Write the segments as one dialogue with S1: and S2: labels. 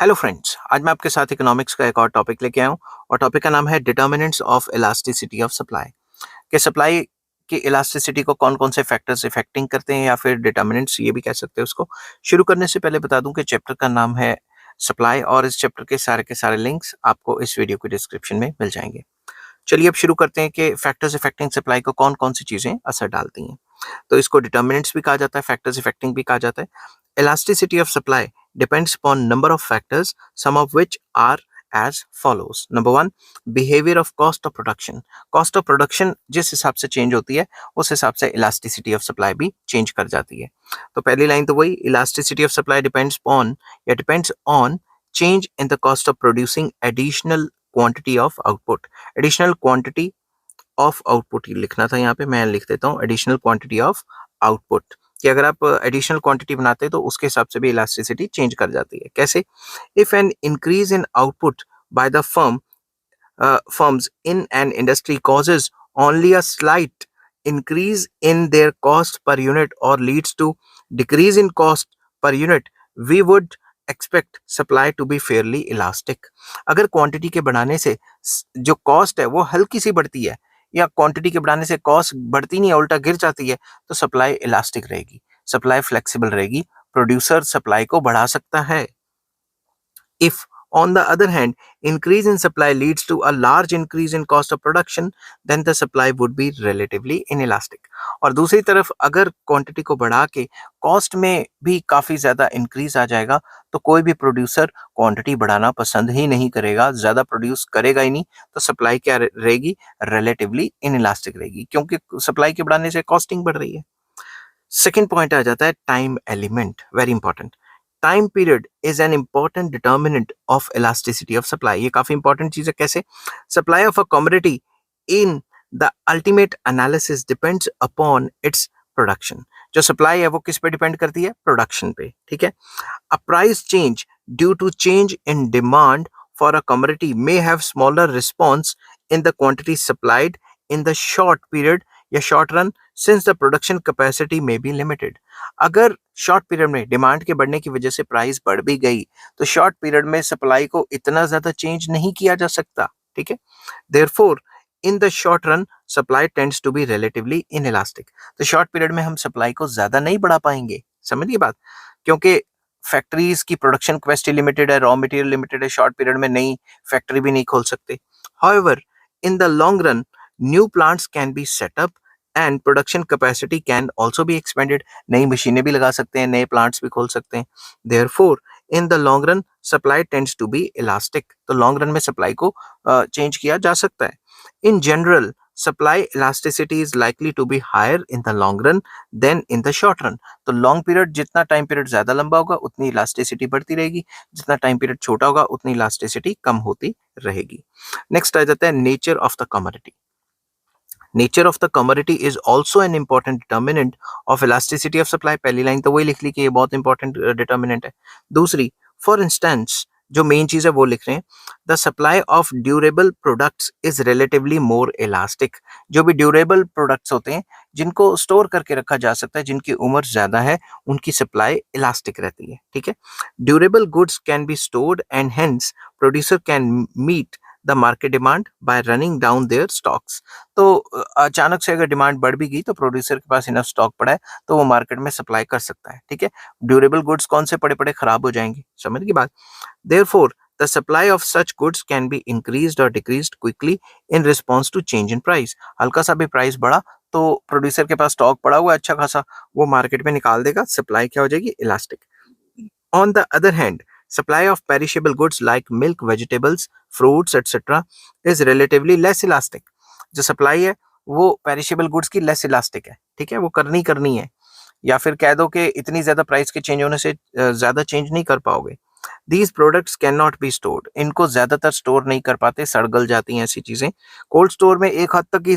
S1: Hello friends, आज मैं आपके साथ इकोनॉमिक्स का एक और टॉपिक लेके आया हूँ और टॉपिक का नाम है determinants of elasticity of supply. कि सप्लाई की इलास्टिसिटी को कौन कौन से फैक्टर्स इफेक्टिंग करते हैं या फिर डिटर्मिनेंट्स ये भी कह सकते हैं उसको। शुरू करने से पहले बता दूं कि चैप्टर का नाम है सप्लाई और इस चैप्टर के सारे लिंक्स आपको इस वीडियो के डिस्क्रिप्शन में मिल जाएंगे। चलिए अब शुरू करते हैं कि फैक्टर्स इफेक्टिंग सप्लाई को कौन कौन सी चीजें असर डालती हैं। तो इसको डिटर्मिनेंट्स भी कहा जाता है, फैक्टर्स इफेक्टिंग भी कहा जाता है। Elasticity of supply depends upon number of factors, some of which are as follows. Number one, behaviour of cost of production. Cost of production जिस हिसाब से चेंज होती है उस हिसाब से इलास्टिसिटी ऑफ सप्लाई भी चेंज कर जाती है। तो पहली लाइन तो वही, elasticity of supply depends on change in the cost of producing additional quantity of output. Additional quantity of output लिखना था, यहाँ पे मैं लिख देता हूँ एडिशनल क्वांटिटी ऑफ आउटपुट। कि अगर आप एडिशनल क्वांटिटी बनाते हैं तो उसके हिसाब से भी इलास्टिसिटी चेंज कर जाती है। कैसे? If an increase in output by the firms in an industry causes only a slight increase in their cost per unit or leads to decrease in cost per unit, we would expect supply to be fairly elastic. अगर quantity के बढ़ाने से जो cost है वो हल्की सी बढ़ती है या क्वांटिटी के बढ़ाने से कॉस्ट बढ़ती नहीं है उल्टा गिर जाती है तो सप्लाई इलास्टिक रहेगी, सप्लाई फ्लेक्सिबल रहेगी, प्रोड्यूसर सप्लाई को बढ़ा सकता है। If, on the other hand, increase in supply leads to a large increase in cost of production, then the supply would be relatively inelastic. और दूसरी तरफ अगर क्वांटिटी को बढ़ा के कॉस्ट में भी काफ़ी ज़्यादा इंक्रीज आ जाएगा तो कोई भी प्रोड्यूसर क्वांटिटी बढ़ाना पसंद ही नहीं करेगा, ज़्यादा प्रोड्यूस करेगा ही नहीं, तो सप्लाई क्या रहेगी? रिलेटिवली इनइलास्टिक रहेगी, क्योंकि सप्लाई के बढ़ाने से कॉस्टिंग बढ़ रही है। सेकेंड पॉइंट आ जाता है time element, very important. Time period is an important determinant of elasticity of supply. ये काफी इंपॉर्टेंट चीज है। कैसे? Supply of a commodity in the ultimate analysis depends upon its production. जो सप्लाई है वो किस पे डिपेंड करती है? प्रोडक्शन पे। ठीक है। A price change due to change in demand for a commodity may have smaller response in the quantity supplied in the short period या short run, since the production capacity may be limited. अगर short period में demand के बढ़ने की वजह से price बढ़ भी गई तो शॉर्ट पीरियड में सप्लाई को इतना ज्यादा चेंज नहीं किया जा सकता। ठीक है। Therefore in the short run supply tends to be relatively inelastic. तो शॉर्ट पीरियड में हम सप्लाई को ज्यादा नहीं बढ़ा पाएंगे, समझिए बात, क्योंकि फैक्ट्रीज की प्रोडक्शन कैपेसिटी लिमिटेड है, रॉ मटेरियल लिमिटेड है, शॉर्ट पीरियड में नई फैक्ट्री भी नहीं खोल सकते। However in the long run new plants can be set up and production capacity can also be expanded. नई मशीनें भी लगा सकते हैं, नए प्लांट्स भी खोल सकते हैं। Therefore in the long run supply tends to be elastic. तो लॉन्ग रन में सप्लाई को चेंज किया जा सकता है। In general supply elasticity is likely to be higher in the long run than in the short run. तो long period, जितना time period ज्यादा लंबा होगा उतनी इलास्टिसिटी बढ़ती रहेगी, जितना टाइम पीरियड छोटा होगा उतनी इलास्टिसिटी कम होती रहेगी। नेक्स्ट आ जाता है nature of the commodity. Nature of the commodity is also an important determinant of elasticity of supply. पहली लाइन तो वही लिख ली कि ये बहुत इंपॉर्टेंट डिटर्मिनेंट है। दूसरी, फॉर इंस्टेंस, जो मेन चीज है वो लिख रहे हैं, the supply of durable products is relatively more elastic. जो भी ड्यूरेबल प्रोडक्ट्स होते हैं जिनको स्टोर करके रखा जा सकता है, जिनकी उम्र ज्यादा है, उनकी सप्लाई इलास्टिक रहती है। ठीक है। Durable goods can be stored and hence producer can meet the market demand by running down their stocks. तो अचानक से अगर डिमांड बढ़ भी गई तो प्रोड्यूसर के पास इनफ स्टॉक पड़ा है तो वो मार्केट में सप्लाई कर सकता है। ठीक है। ड्यूरेबल गुड्स कौन से पड़े पड़े खराब हो जाएंगे, समझ की बात। Therefore the supply of such goods can be increased or decreased quickly in response to change in price. हल्का सा भी प्राइस बढ़ा तो प्रोड्यूसर के पास स्टॉक पड़ा हुआ है अच्छा खासा, वो मार्केट में निकाल देगा, सप्लाई क्या हो जाएगी? Elastic. On the other hand, supply of perishable goods like milk, vegetables, fruits, etc. is relatively less elastic. जो सप्लाई है वो पेरिशेबल गुड्स की लेस इलास्टिक है। ठीक है। वो करनी है, या फिर कह दो कि इतनी ज्यादा प्राइस के चेंज होने से ज्यादा चेंज नहीं कर पाओगे। These products can not be stored. इनको ज्यादातर स्टोर नहीं कर पाते, सड़ गल जाती हैं ऐसी चीजें। कोल्ड स्टोर में एक हद तक ही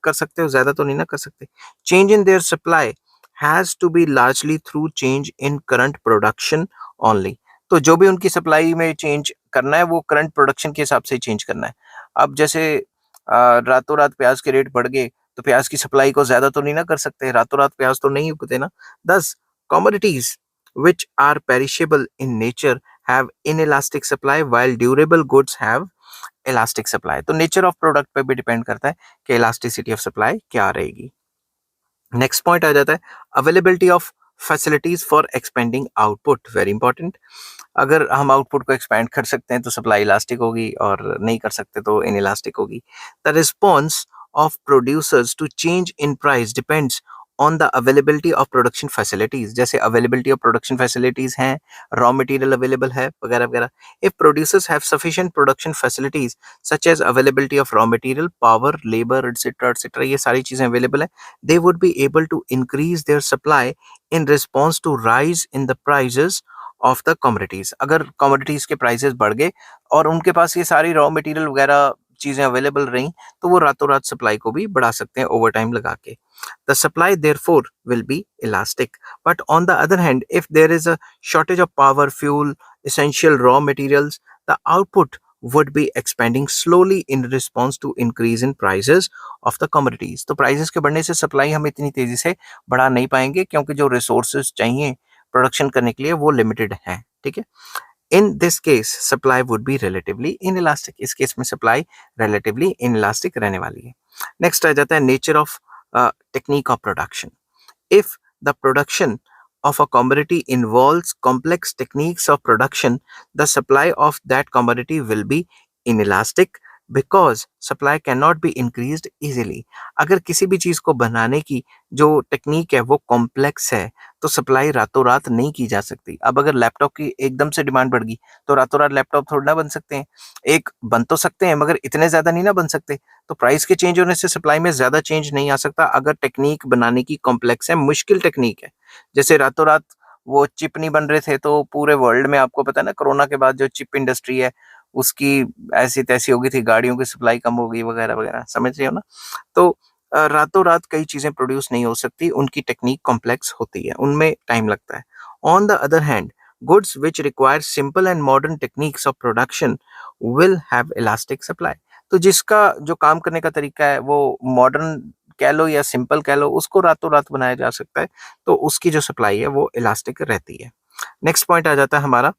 S1: कर सकते हो, ज्यादा तो नहीं ना कर सकते। Change in their supply has to be largely through change in current production only। तो जो भी उनकी सप्लाई में चेंज करना है वो करंट प्रोडक्शन के हिसाब से ही चेंज करना है। अब जैसे रातों रात प्याज के रेट बढ़ गए तो प्याज की सप्लाई को ज्यादा तो नहीं ना कर सकते, रातों रात प्याज तो नहीं उगते ना। दस, commodities which are perishable in nature have inelastic supply while durable goods have elastic supply. तो नेचर ऑफ प्रोडक्ट पे भी डिपेंड करता है कि इलास्टिसिटी ऑफ सप्लाई क्या रहेगी. नेक्स्ट पॉइंट आ जाता है availability of facilities for expanding output. Very important. अगर हम आउटपुट को एक्सपैंड कर सकते हैं तो सप्लाई इलास्टिक होगी और नहीं कर सकते तो इनइलास्टिक होगी. The response of producers to change in price depends on the availability of production facilities. जैसे अवेलेबिलिटी ऑफ प्रोडक्शन फैसिलिटीज हैं, रॉ मटेरियल अवेलेबल है वगैरह वगैरह. If producers have sufficient production facilities such as availability of raw material, power, labour et cetera ये सारी चीजें available है, they would be able to increase their supply in response to rise in the prices of the commodities. अगर commodities के prices बढ़ गए और उनके पास ये सारी रॉ मटेरियल वगैरह चीजें अवेलेबल रही तो वो रातों रात सप्लाई को भी बढ़ा सकते हैं ओवर टाइम लगा के. The supply therefore will be elastic. But on the other hand if there is a shortage of power, fuel, essential raw materials, the output would be expanding slowly in response to increase in prices of the commodities. तो prices के बढ़ने से supply हम इतनी तेजी से बढ़ा नहीं पाएंगे क्योंकि जो रिसोर्सेज चाहिए प्रोडक्शन करने के लिए वो लिमिटेड है. ठीक है. In this case supply would be relatively inelastic. इस केस में सप्लाई रिलेटिवली इनइलास्टिक रहने वाली है. नेक्स्ट आ जाता है nature of technique of production. If the production of a commodity involves complex techniques of production, the supply of that commodity will be inelastic because supply cannot be increased easily. अगर किसी भी चीज को बनाने की जो टेक्निक है वो कॉम्प्लेक्स है तो सप्लाई रातों रात नहीं की जा सकती. अब अगर लैपटॉप की एकदम से डिमांड बढ़ गई तो रातों रात लैपटॉप थोड़ा ना बन सकते हैं. एक बन तो सकते हैं मगर इतने ज्यादा नहीं ना बन सकते. तो प्राइस के चेंज होने से सप्लाई में ज्यादा चेंज नहीं आ सकता अगर टेक्निक बनाने की कॉम्प्लेक्स है, मुश्किल टेक्निक है. जैसे रातों रात वो चिप नहीं बन रहे थे तो पूरे वर्ल्ड में आपको पता है ना कोरोना के बाद जो चिप इंडस्ट्री है उसकी ऐसी तैसी हो गई थी, गाड़ियों की सप्लाई कम हो गई वगैरह वगैरह. समझ रहे हो ना. तो रातों रात कई चीजें प्रोड्यूस नहीं हो सकती, उनकी टेक्निक कॉम्प्लेक्स होती है, उनमें टाइम लगता है. On the other hand goods which require simple and modern techniques of production will have elastic supply. तो जिसका जो काम करने का तरीका है वो मॉडर्न कह लो या सिंपल कह लो उसको रातों रात बनाया जा सकता है तो उसकी जो सप्लाई है वो इलास्टिक रहती है. नेक्स्ट पॉइंट आ जाता है हमारा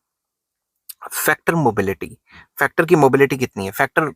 S1: फैक्टर मोबिलिटी. फैक्टर की मोबिलिटी कितनी है, फैक्टर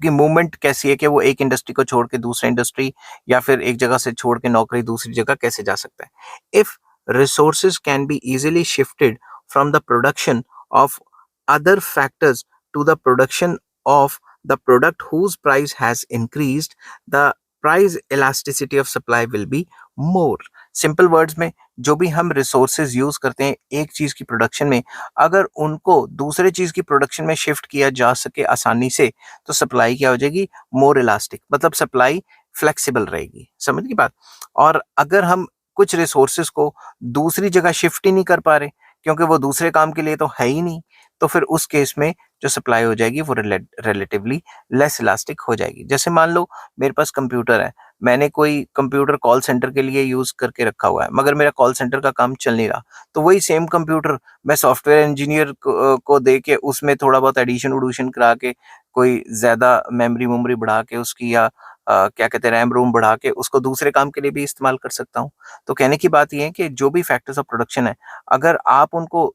S1: की मूवमेंट कैसी है कि वो एक इंडस्ट्री को छोड़ के दूसरी इंडस्ट्री या फिर एक जगह से छोड़ के नौकरी दूसरी जगह कैसे जा सकता है. If resources can be easily shifted from the production of other factors to the production of the product whose price has increased, the price elasticity of supply will be more. Simple words में जो भी हम resources use करते हैं एक चीज की production में, अगर उनको दूसरे चीज की प्रोडक्शन में शिफ्ट किया जा सके आसानी से तो सप्लाई क्या हो जाएगी, मोर इलास्टिक. मतलब सप्लाई फ्लेक्सिबल रहेगी. समझ की बात. और अगर हम कुछ रिसोर्सेज को दूसरी जगह शिफ्ट ही नहीं कर पा रहे क्योंकि वो दूसरे काम के लिए तो है ही नहीं तो फिर उस केस में जो सप्लाई हो जाएगी वो रिलेटिवली लेस इलास्टिक हो जाएगी. जैसे मान लो मेरे पास कंप्यूटर है, मैंने कोई कंप्यूटर कॉल सेंटर के लिए यूज करके रखा हुआ है मगर मेरा कॉल सेंटर का काम चल नहीं रहा तो वही सेम कंप्यूटर मैं सॉफ्टवेयर इंजीनियर को दे के उसमें थोड़ा बहुत एडिशन उडूशन करा के कोई ज्यादा मेमोरी बढ़ा के उसकी या क्या कहते हैं रैम रोम बढ़ा के उसको दूसरे काम के लिए भी इस्तेमाल कर सकता हूँ. तो कहने की बात यह है कि जो भी फैक्टर्स ऑफ प्रोडक्शन है अगर आप उनको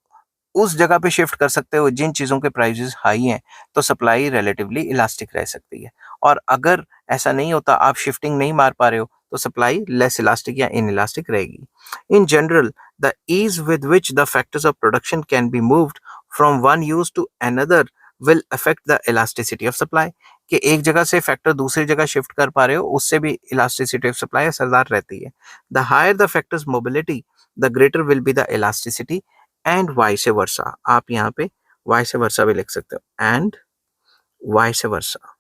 S1: उस जगह पे शिफ्ट कर सकते हो जिन चीजों के प्राइसेस हाई हैं तो सप्लाई रिलेटिवली इलास्टिक रह सकती है. और अगर ऐसा नहीं होता, आप शिफ्टिंग नहीं मार पा रहे हो तो सप्लाई लेस इलास्टिक या इन इलास्टिक रहेगी. In general the ease with which the factors of production can be moved from one use to another will affect the elasticity of supply. कि एक जगह से फैक्टर दूसरी जगह शिफ्ट कर पा रहे हो उससे भी इलास्टिसिटी ऑफ सप्लाई असरदार रहती है. The higher the factors mobility the greater will be the elasticity and vice versa. आप यहाँ पे वाइस वर्सा भी लिख सकते हो. And vice versa,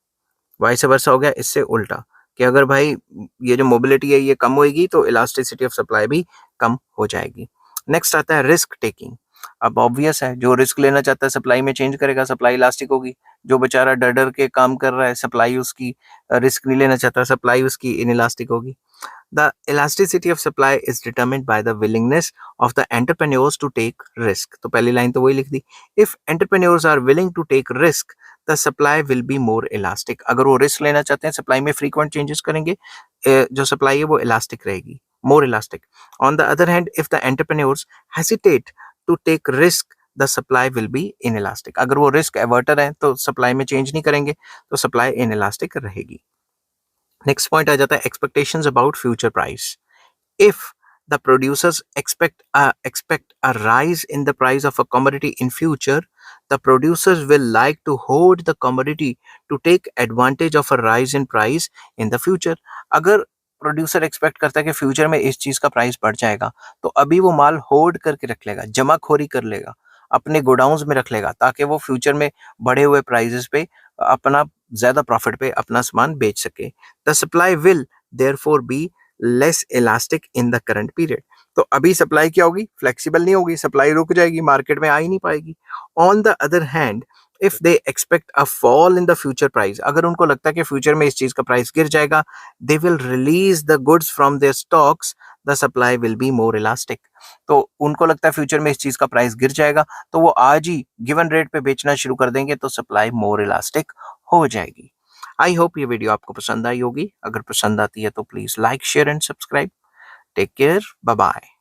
S1: vice versa हो गया इससे उल्टा कि अगर भाई ये जो मोबिलिटी है ये कम होगी तो इलास्टिसिटी ऑफ सप्लाई भी कम हो जाएगी. नेक्स्ट आता है रिस्क टेकिंग. अब ऑब्वियस है जो रिस्क लेना चाहता है सप्लाई में चेंज करेगा, सप्लाई इलास्टिक होगी. जो बेचारा डर डर के काम कर रहा है सप्लाई उसकी रिस्क नहीं लेना चाहता, सप्लाई उसकी इनइलास्टिक होगी. The elasticity of supply is determined by the willingness of the entrepreneurs to take risk. तो पहली लाइन तो वही लिख दी. If entrepreneurs are willing to take risk, the supply will be more elastic. अगर वो risk लेना चाहते हैं सप्लाई में frequent changes करेंगे जो सप्लाई है वो इलास्टिक रहेगी, more elastic. On the other hand, if the entrepreneurs hesitate to take risk, the supply will B inelastic. अगर वो रिस्क एवर्टर है तो सप्लाई में चेंज नहीं करेंगे, तो सप्लाई इनइलास्टिक रहेगी। नेक्स्ट पॉइंट आ जाता है expectations about future price. If the producers expect a rise in the price of a commodity in future, the producers will like to hold the commodity to take advantage of a rise in price in the future. अगर producer expect करता है कि future में इस चीज का price बढ़ जाएगा, तो अभी वो माल होल्ड करके रख लेगा, जमाखोरी कर लेगा, अपने गोडाउन्स में रख लेगा, ताकि वो फ्यूचर में बढ़े हुए प्राइसेस पे अपना ज्यादा प्रॉफिट पे अपना सामान बेच सके। The supply will therefore be less elastic in the current period. तो अभी सप्लाई क्या होगी, फ्लेक्सिबल नहीं होगी, सप्लाई रुक जाएगी, मार्केट में आ ही नहीं पाएगी। On the other hand, if they expect a fall in the future price, अगर उनको लगता है कि फ्यूचर में इस चीज का प्राइस गिर जाएगा, they will release the goods from their stocks, the supply will be more elastic. तो उनको लगता है फ्यूचर में इस चीज का प्राइस गिर जाएगा, तो वो आज ही गिवन रेट पे बेचना शुरू कर देंगे, तो सप्लाई मोर इलास्टिक हो जाएगी। आई होप ये वीडियो आपको पसंद आई होगी। अगर पसंद आती है तो please like share and subscribe. Take care, bye bye.